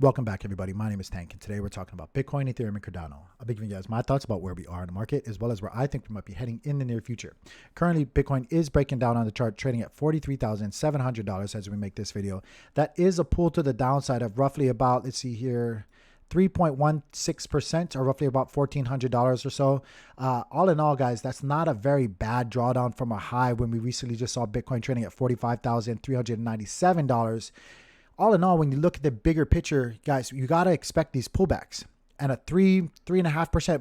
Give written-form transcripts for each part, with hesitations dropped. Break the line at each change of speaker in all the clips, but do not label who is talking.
Welcome back, everybody. My name is Tank, and today we're talking about Bitcoin, Ethereum, and Cardano. I'll be giving you guys my thoughts about where we are in the market, as well as where I think we might be heading in the near future. Currently, Bitcoin is breaking down on the chart, trading at $43,700 as we make this video. That is a pull to the downside of roughly about, let's see here, 3.16%, or roughly about $1,400 or so. All in all, guys, that's not a very bad drawdown from a high when we recently just saw Bitcoin trading at $45,397. All in all, when you look at the bigger picture, guys, you got to expect these pullbacks. And a 3.5%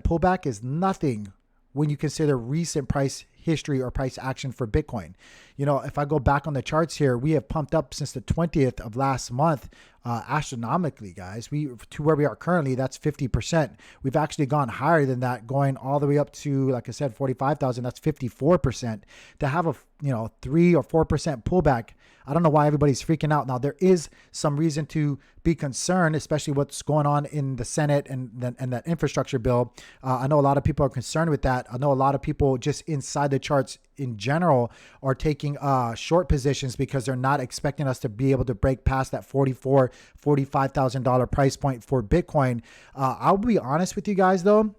pullback is nothing when you consider recent price history or price action for Bitcoin. You know, if I go back on the charts here, we have pumped up since the 20th of last month astronomically, guys. To where we are currently, that's 50%. We've actually gone higher than that, going all the way up to, like I said, 45,000. That's 54%. To have a 3 or 4% pullback, I don't know why everybody's freaking out. Now, there is some reason to be concerned, especially what's going on in the Senate and that infrastructure bill. I know a lot of people are concerned with that. I know a lot of people just inside the charts in general are taking short positions because they're not expecting us to be able to break past that $45,000 price point for Bitcoin. I'll be honest with you guys, though.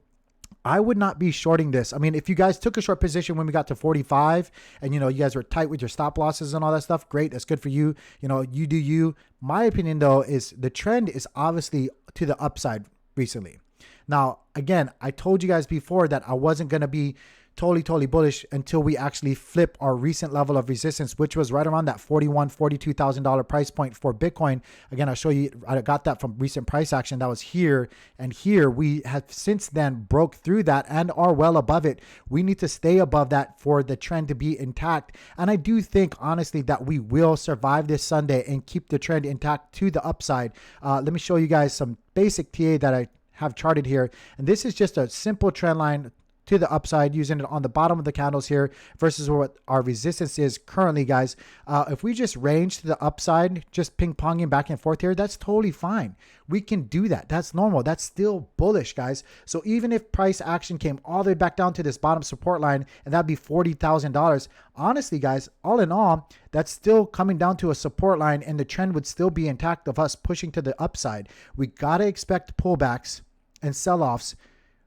I would not be shorting this. I mean, if you guys took a short position when we got to 45 and, you guys were tight with your stop losses and all that stuff, great. That's good for you. You do you. My opinion, though, is the trend is obviously to the upside recently. Now, again, I told you guys before that I wasn't going to be totally bullish until we actually flip our recent level of resistance, which was right around that $42,000 price point for Bitcoin. Again, I'll show you, I got that from recent price action that was here, and here we have since then broke through that and are well above it. We need to stay above that for the trend to be intact. And I do think, honestly, that we will survive this Sunday and keep the trend intact to the upside. Let me show you guys some basic TA that I have charted here. And this is just a simple trend line to the upside, using it on the bottom of the candles here versus what our resistance is currently, guys. If we just range to the upside, just ping-ponging back and forth here, that's totally fine. We can do that. That's normal. That's still bullish, guys. So even if price action came all the way back down to this bottom support line, and that'd be $40,000, honestly, guys, all in all, that's still coming down to a support line, and the trend would still be intact of us pushing to the upside. We got to expect pullbacks and sell-offs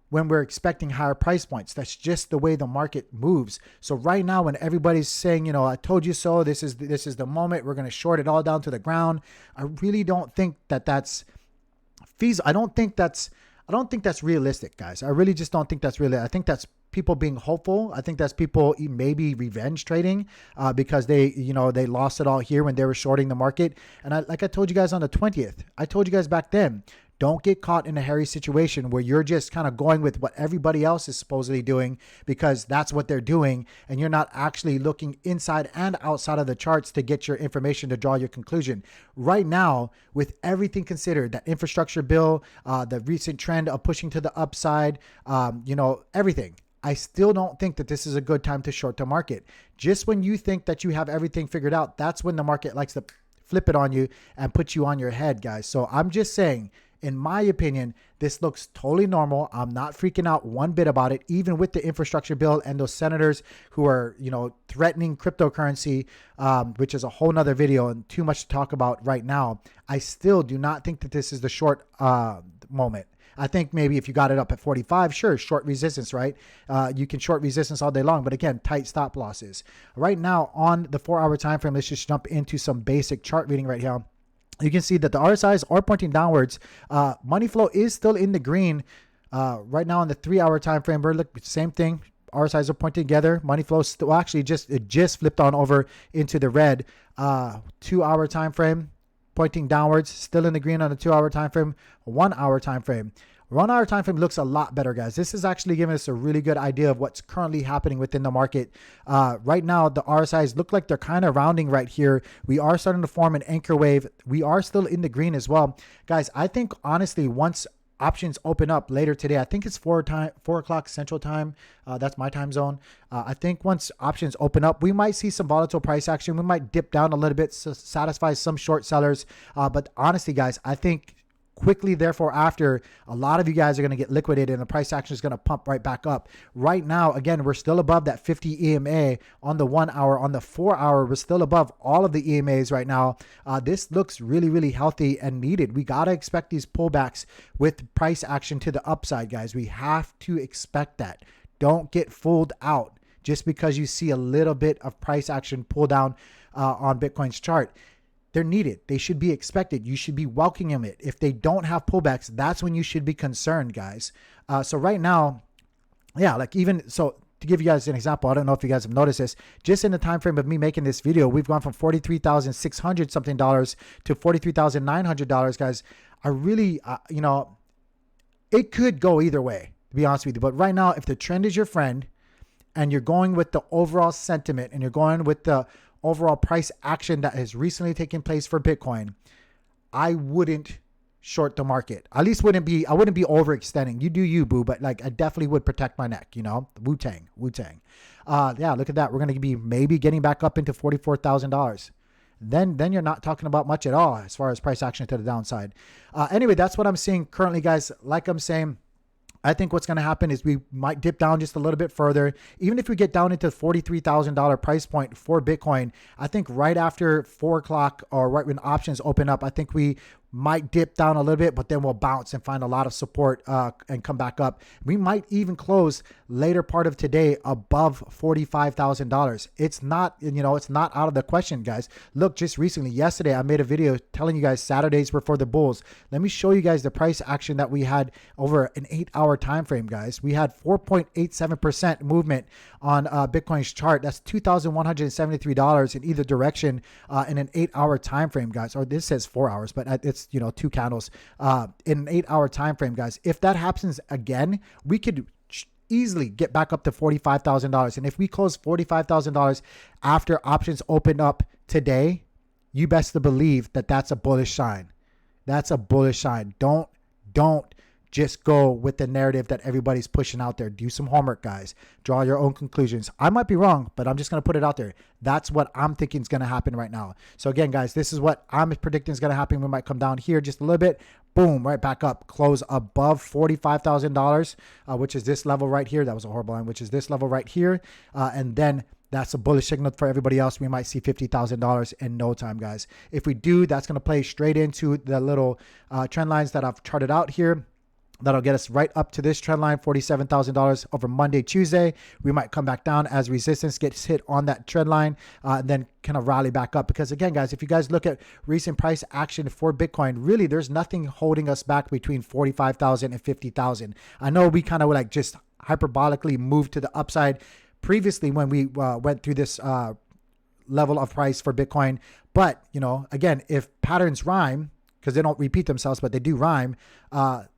when we're expecting higher price points. That's just the way the market moves. So right now, when everybody's saying, I told you so, this is the moment, we're going to short it all down to the ground, I really don't think that that's feasible. I don't think that's realistic, guys. I really just don't think that's realistic. I think that's people being hopeful. I think that's people maybe revenge trading because they lost it all here when they were shorting the market. And like I told you guys on the 20th, I told you guys back then, don't get caught in a hairy situation where you're just kind of going with what everybody else is supposedly doing because that's what they're doing, and you're not actually looking inside and outside of the charts to get your information to draw your conclusion. Right now, with everything considered, that infrastructure bill, the recent trend of pushing to the upside, everything, I still don't think that this is a good time to short the market. Just when you think that you have everything figured out, that's when the market likes to flip it on you and put you on your head, guys. So I'm just saying, in my opinion, this looks totally normal. I'm not freaking out one bit about it, even with the infrastructure bill and those senators who are, threatening cryptocurrency, which is a whole nother video and too much to talk about right now. I still do not think that this is the short moment. I think maybe if you got it up at 45, sure, short resistance, right? You can short resistance all day long, but again, tight stop losses. Right now on the 4-hour time frame, let's just jump into some basic chart reading right here. You can see that the RSIs are pointing downwards. Money flow is still in the green. Right now on the 3-hour time frame, we're looking same thing. RSIs are pointing together. Money flow still actually just flipped on over into the red. 2-hour time frame pointing downwards, still in the green on the 2-hour time frame. 1-hour time frame. 1-hour time frame looks a lot better, guys. This is actually giving us a really good idea of what's currently happening within the market. Right now, the RSIs look like they're kind of rounding right here. We are starting to form an anchor wave. We are still in the green as well. Guys, I think, honestly, once options open up later today, I think it's 4 o'clock Central Time. That's my time zone. I think once options open up, we might see some volatile price action. We might dip down a little bit to satisfy some short sellers. But honestly, guys, I think quickly, therefore, after, a lot of you guys are going to get liquidated and the price action is going to pump right back up. Right now, again, we're still above that 50 EMA on the 1 hour. On the 4 hour, we're still above all of the EMAs right now. This looks really, really healthy and needed. We got to expect these pullbacks with price action to the upside, guys. We have to expect that. Don't get fooled out just because you see a little bit of price action pull down on Bitcoin's chart. They're needed. They should be expected. You should be welcoming it. If they don't have pullbacks, that's when you should be concerned, guys. So right now, yeah, like even so, to give you guys an example, I don't know if you guys have noticed this, just in the time frame of me making this video, we've gone from $43,600 something to $43,900, guys. I really, you know, it could go either way, to be honest with you. But right now, if the trend is your friend and you're going with the overall sentiment and you're going with the overall price action that has recently taken place for Bitcoin, I wouldn't short the market. At least I wouldn't be overextending. You do you, boo, but like I definitely would protect my neck, you know, Wu-Tang. Yeah, look at that. We're going to be maybe getting back up into $44,000. Then you're not talking about much at all as far as price action to the downside. Anyway, that's what I'm seeing currently, guys. Like I'm saying, I think what's going to happen is we might dip down just a little bit further. Even if we get down into $43,000 price point for Bitcoin, I think right after 4 o'clock or right when options open up, I think we might dip down a little bit, but then we'll bounce and find a lot of support and come back up. We might even close later part of today above $45,000. It's not, you know, it's not out of the question, guys. Look, just recently, yesterday, I made a video telling you guys Saturdays were for the bulls. Let me show you guys the price action that we had over an 8-hour time frame, guys. We had 4.87% movement on Bitcoin's chart. That's $2,173 in either direction in an 8-hour time frame, guys. Or this says 4 hours, but it's, you know, 2 candles in an 8-hour time frame, guys. If that happens again, we could easily get back up to $45,000. And if we close $45,000 after options open up today, you best to believe that that's a bullish sign. That's a bullish sign. Don't just go with the narrative that everybody's pushing out there. Do some homework, guys. Draw your own conclusions. I might be wrong, but I'm just going to put it out there. That's what I'm thinking is going to happen right now. So again, guys, this is what I'm predicting is going to happen. We might come down here just a little bit. Boom, right back up. Close above $45,000, which is this level right here. That was a horrible line, which is this level right here. And then that's a bullish signal for everybody else. We might see $50,000 in no time, guys. If we do, that's going to play straight into the little trend lines that I've charted out here. That'll get us right up to this trend line, $47,000 over Monday, Tuesday. We might come back down as resistance gets hit on that trend line and then kind of rally back up. Because again, guys, if you guys look at recent price action for Bitcoin, really there's nothing holding us back between 45,000 and 50,000. I know we kind of like just hyperbolically moved to the upside previously when we went through this level of price for Bitcoin. But, you know, again, if patterns rhyme, because they don't repeat themselves, but they do rhyme,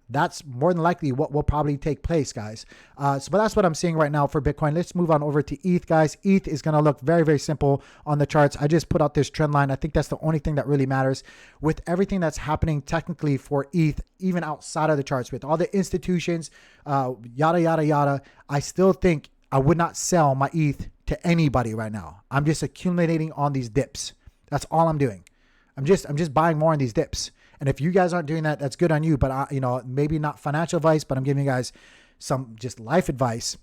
that's more than likely what will probably take place, guys. But that's what I'm seeing right now for Bitcoin. Let's move on over to ETH, guys. ETH is going to look very, very simple on the charts. I just put out this trend line. I think that's the only thing that really matters. With everything that's happening technically for ETH, even outside of the charts, with all the institutions, yada, yada, yada, I still think I would not sell my ETH to anybody right now. I'm just accumulating on these dips. That's all I'm doing. I'm just buying more on these dips. And if you guys aren't doing that, that's good on you. But you know, maybe not financial advice, but I'm giving you guys some just life advice.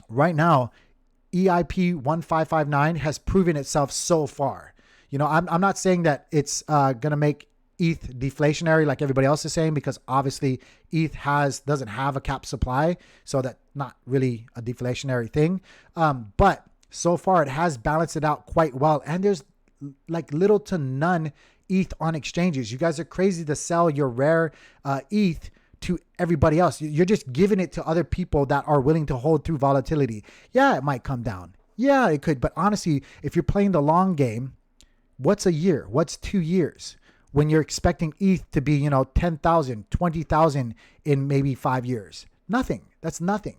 Right now, EIP 1559 has proven itself so far. You know, I'm not saying that it's gonna make ETH deflationary like everybody else is saying, because obviously ETH doesn't have a cap supply, so that's not really a deflationary thing. But so far it has balanced it out quite well, and there's like little to none ETH on exchanges. You guys are crazy to sell your rare ETH to everybody else. You're just giving it to other people that are willing to hold through volatility. Yeah, it might come down. Yeah, it could. But honestly, if you're playing the long game, what's a year? What's 2 years? When you're expecting ETH to be, you know, 10,000, 20,000 in maybe 5 years. Nothing. That's nothing.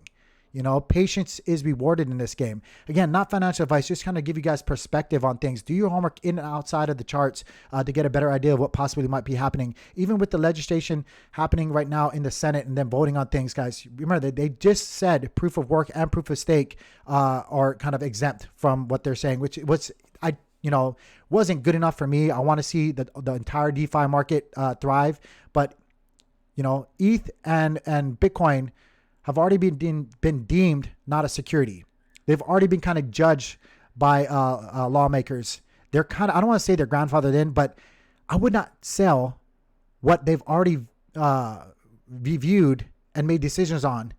You know, patience is rewarded in this game. Again, not financial advice, just kind of give you guys perspective on things. Do your homework in and outside of the charts to get a better idea of what possibly might be happening. Even with the legislation happening right now in the Senate and then voting on things, guys, remember that they just said proof of work and proof of stake are kind of exempt from what they're saying, which wasn't good enough for me. I want to see the entire DeFi market thrive, but ETH and Bitcoin have already been deemed not a security. They've already been kind of judged by lawmakers. They're kind of, I don't want to say they're grandfathered in, but I would not sell what they've already reviewed and made decisions on,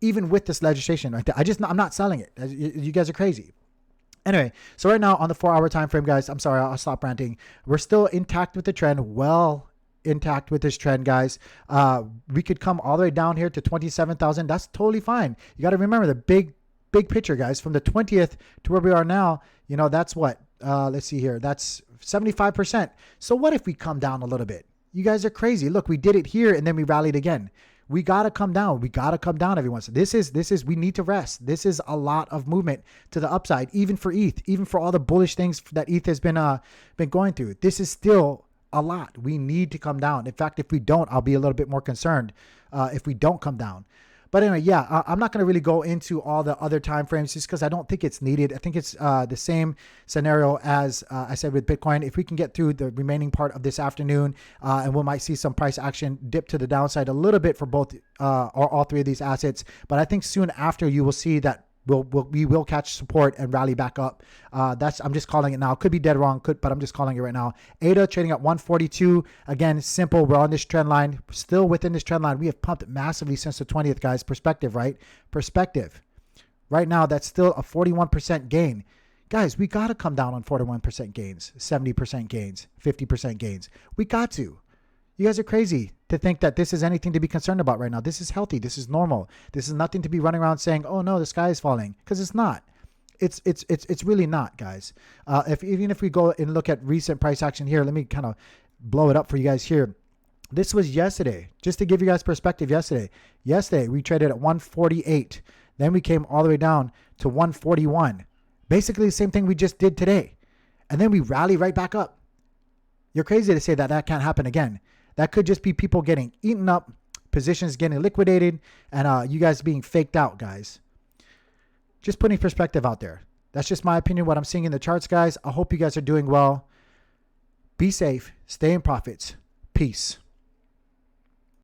even with this legislation. I'm not selling it. You guys are crazy. Anyway, so right now on the 4-hour time frame, guys, I'm sorry, I'll stop ranting. We're still intact with the trend, well intact with this trend, guys. We could come all the way down here to 27,000. That's totally fine. You got to remember the big picture, guys. From the 20th to where we are now, that's what, let's see here, that's 75%. So what if we come down a little bit? You guys are crazy. Look, we did it here and then we rallied again. We got to come down. We got to come down, everyone. So this is, we need to rest. This is a lot of movement to the upside, even for ETH, even for all the bullish things that ETH has been going through. This is still a lot. We need to come down. In fact, if we don't, I'll be a little bit more concerned if we don't come down. But anyway, yeah, I'm not going to really go into all the other time frames just because I don't think it's needed. I think it's the same scenario as I said with Bitcoin. If we can get through the remaining part of this afternoon, and we might see some price action dip to the downside a little bit for both or all three of these assets. But I think soon after you will see that we will catch support and rally back up. I'm just calling it now. Could be dead wrong, but I'm just calling it right now. ADA trading at 142. Again, simple. We're on this trend line. Still within this trend line. We have pumped massively since the 20th, guys. Perspective, right? Perspective. Right now, that's still a 41% gain. Guys, we got to come down on 41% gains, 70% gains, 50% gains. We got to. You guys are crazy to think that this is anything to be concerned about right now. This is healthy. This is normal. This is nothing to be running around saying, oh no, the sky is falling, because it's not. It's really not, guys. Even if we go and look at recent price action here, let me kind of blow it up for you guys here. This was yesterday, just to give you guys perspective. Yesterday we traded at 148. Then we came all the way down to 141. Basically the same thing we just did today. And then we rally right back up. You're crazy to say that can't happen again. That could just be people getting eaten up, positions getting liquidated, and you guys being faked out, guys. Just putting perspective out there. That's just my opinion, what I'm seeing in the charts, guys. I hope you guys are doing well. Be safe. Stay in profits. Peace.